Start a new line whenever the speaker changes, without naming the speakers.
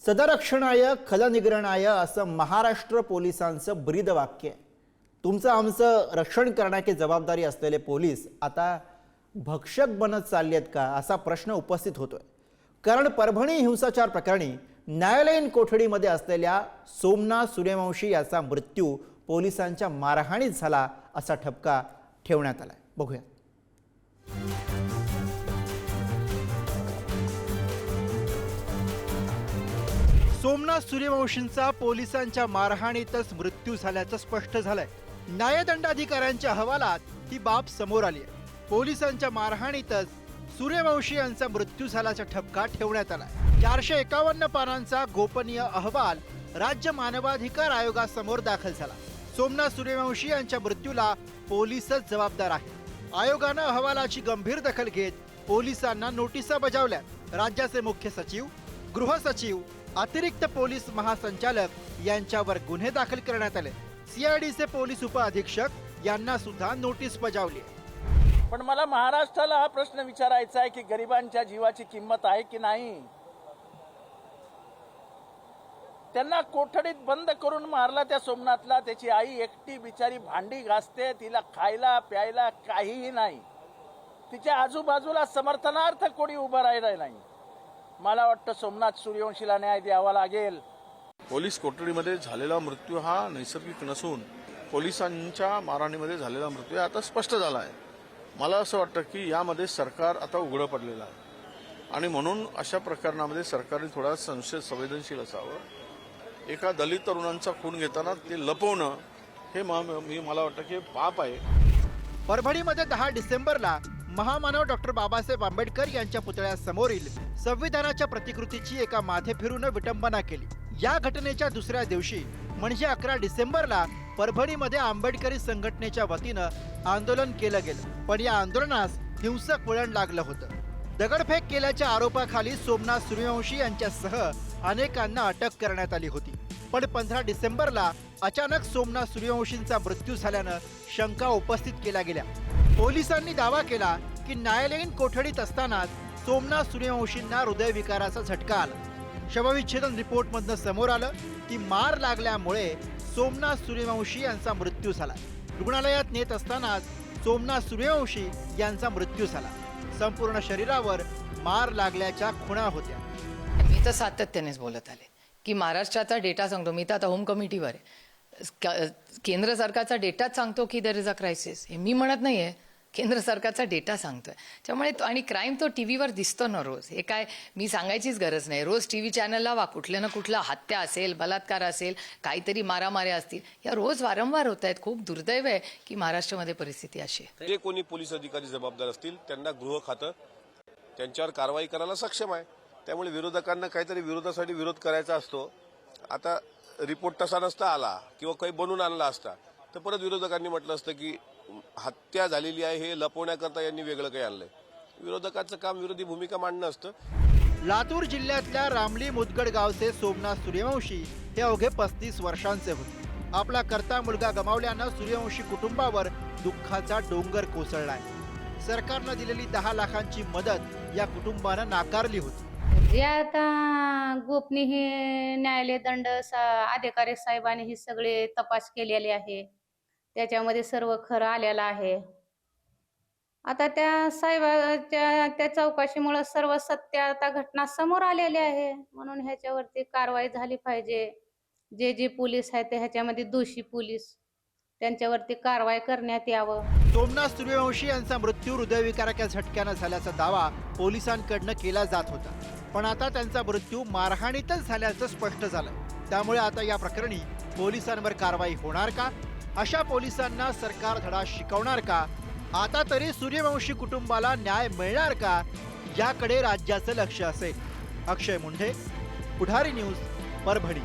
सदरक्षणाय खलनिग्रहणाय असं महाराष्ट्र पोलिसांचं ब्रीदवाक्य आहे। तुमचं आमचं रक्षण करण्याची जबाबदारी असलेले पोलीस आता भक्षक बनत चालले आहेत का असा प्रश्न उपस्थित होतोय। कारण परभणी हिंसाचार प्रकरणी न्यायालयीन कोठडीमध्ये असलेल्या सोमनाथ सूर्यवंशी याचा मृत्यू पोलिसांच्या मारहाणीत झाला असा ठपका ठेवण्यात आलाय। बघूया। सोमनाथ सूर्यवंशींचा पोलिसांच्या मारहाणीतच मृत्यू झाल्याचं स्पष्ट झालंय। न्यायदंडाधिकाऱ्यांच्या अहवालात ही बाब समोर आली आहे। पोलिसांच्या मारहाणीतच सूर्यवंशी यांचा मृत्यू झाल्याचा ठपका ठेवण्यात आलाय। 451 पानांचा गोपनीय अहवाल राज्य मानवाधिकार आयोगासमोर दाखल झाला। सोमनाथ सूर्यवंशी यांच्या मृत्यूला पोलीसच जबाबदार आहेत। आयोगानं अहवालाची गंभीर दखल घेत पोलिसांना नोटिसा बजावल्या। राज्याचे मुख्य सचिव, गृह सचिव, अतिरिक्त पोलीस महासंचालक यांच्यावर गुन्हे दाखल करण्यात आले। सीआयडीचे पोलीस उपअधीक्षक यांना सुद्धा नोटीस बजावली।
पण मला महाराष्ट्राला हा प्रश्न विचारायचा आहे की गरिबांच्या जीवाची किंमत आहे की नाही। त्यांना कोठडीत बंद करून मारला त्या सोमनाथला। त्याची आई एकटी बिचारी भांडी घासते, तिला खायला प्यायला काहीही नाही। तिच्या आजूबाजूला समर्थनार्थ कोणी उभं राहिलं नाही। मला वाटतं सोमनाथ सूर्यवंशीला न्याय द्यावा लागेल।
पोलीस कोठडीमध्ये झालेला मृत्यू हा नैसर्गिक नसून पोलिसांच्या मारहाणीमध्ये झालेला मृत्यू आता स्पष्ट झाला आहे। मला असं वाटतं की यामध्ये सरकार आता उघडं पडलेलं आहे आणि म्हणून अशा प्रकरणामध्ये सरकारने थोडा संवेदनशील असावं। एका दलित तरुणांचा खून घेताना ते लपवणं हे मला वाटतं की पाप आहे।
परभणीमध्ये 10 डिसेंबरला महामानव डॉक्टर बाबासाहेब आंबेडकर यांच्या पुतळ्यासमोरील संविधानाच्या प्रतिकृतीची एका माथे फिरून विटंबना केली। या घटनेच्या दुसऱ्या दिवशी म्हणजे 11 डिसेंबरला परभणीमध्ये आंबेडकरी संघटनेच्या वतीनं आंदोलन केलं गेलं, पण या आंदोलनास हिंसक वळण लागलं होतं। दगडफेक केल्याच्या आरोपाखाली सोमनाथ सूर्यवंशी यांच्यासह अनेकांना अटक करण्यात आली होती। पण 15 डिसेंबरला अचानक सोमनाथ सूर्यवंशींचा मृत्यू झाल्यानं शंका उपस्थित केल्या गेल्या। पोलिसांनी दावा केला की न्यायालयीन कोठडीत असतानाच सोमनाथ सूर्यवंशींना हृदयविकाराचा झटका आला। शवविच्छेदन रिपोर्टमधनं समोर आलं की मार लागल्यामुळे सोमनाथ सूर्यवंशी यांचा मृत्यू झाला। रुग्णालयात नेत असतानाच सोमनाथ सूर्यवंशी यांचा मृत्यू झाला। संपूर्ण शरीरावर मार लागल्याच्या खुणा होत्या।
मी तर सातत्यानेच बोलत आले की महाराष्ट्राचा डेटा सांगतो। मी तर आता होम कमिटीवर आहे। केंद्र सरकारचा डेटाच सांगतो की देयर इज अ क्रायसिस। हे मी म्हणत नाहीये, केंद्र सरकारचा डेटा सांगतोय। त्यामुळे आणि क्राईम तो टीव्हीवर दिसतो ना रोज। हे काय मी सांगायचीच गरज नाही। रोज टीव्ही चॅनलला वा कुठल्या ना कुठला हत्या असेल, बलात्कार असेल, काहीतरी मारामाऱ्या असतील, या रोज वारंवार होत आहेत। खूप दुर्दैव आहे की महाराष्ट्रामध्ये परिस्थिती अशी आहे।
जे कोणी पोलीस अधिकारी जबाबदार असतील त्यांना गृह खातं त्यांच्यावर कारवाई करायला सक्षम आहे। त्यामुळे विरोधकांना काहीतरी विरोधासाठी विरोध करायचा असतो। आता रिपोर्ट तसा नसता आला किंवा काही बनवून आणला असता तर परत विरोधकांनी म्हटलं असतं की हत्या झालेली आहे हे लपवण्याकरता यांनी वेगळं काही आणलंय। विरोधकांचं काम विरोधी भूमिका मांडणं असतं।
लातूर जिल्ह्यातल्या रामली मुदगड गावचे सोमनाथ सूर्यवंशी हे अवघे 35 वर्षांचे होते। आपला करता मुलगा गमावल्यानं सूर्यवंशी कुटुंबावर दुःखाचा डोंगर कोसळलाय। सरकारनं दिलेली 10 लाखांची मदत या कुटुंबानं नाकारली होती।
जे आता गोपनीय न्यायालय दंड अधिकारी साहेबांनी ही सगळे तपास केलेले आहे। त्याच्यामध्ये सर्व खरं आलेलं आहे। आता त्या साहेबाच्या त्या चौकशीमुळे सर्व सत्य आता घटना समोर आलेली आहे। म्हणून ह्याच्यावरती कारवाई झाली पाहिजे। जे पोलीस आहेत ह्याच्यामध्ये दोषी पोलीस त्यांच्यावरती कारवाई करण्यात यावं।
सोमनाथ सूर्यवंशी यांचा मृत्यू हृदयविकाराच्या झटक्यानं झाल्याचा दावा पोलिसांकडनं केला जात होता, पण आता त्यांचा मृत्यू मारहाणीतच झाल्याचं स्पष्ट झालं। त्यामुळे आता या प्रकरणी पोलिसांवर कारवाई होणार का? अशा पोलिसांना सरकार धडा शिकवणार का? आता तरी सूर्यवंशी कुटुंबाला न्याय मिळणार का याकडे राज्याचं लक्ष असेल। अक्षय मुंढे, पुढारी न्यूज, परभणी।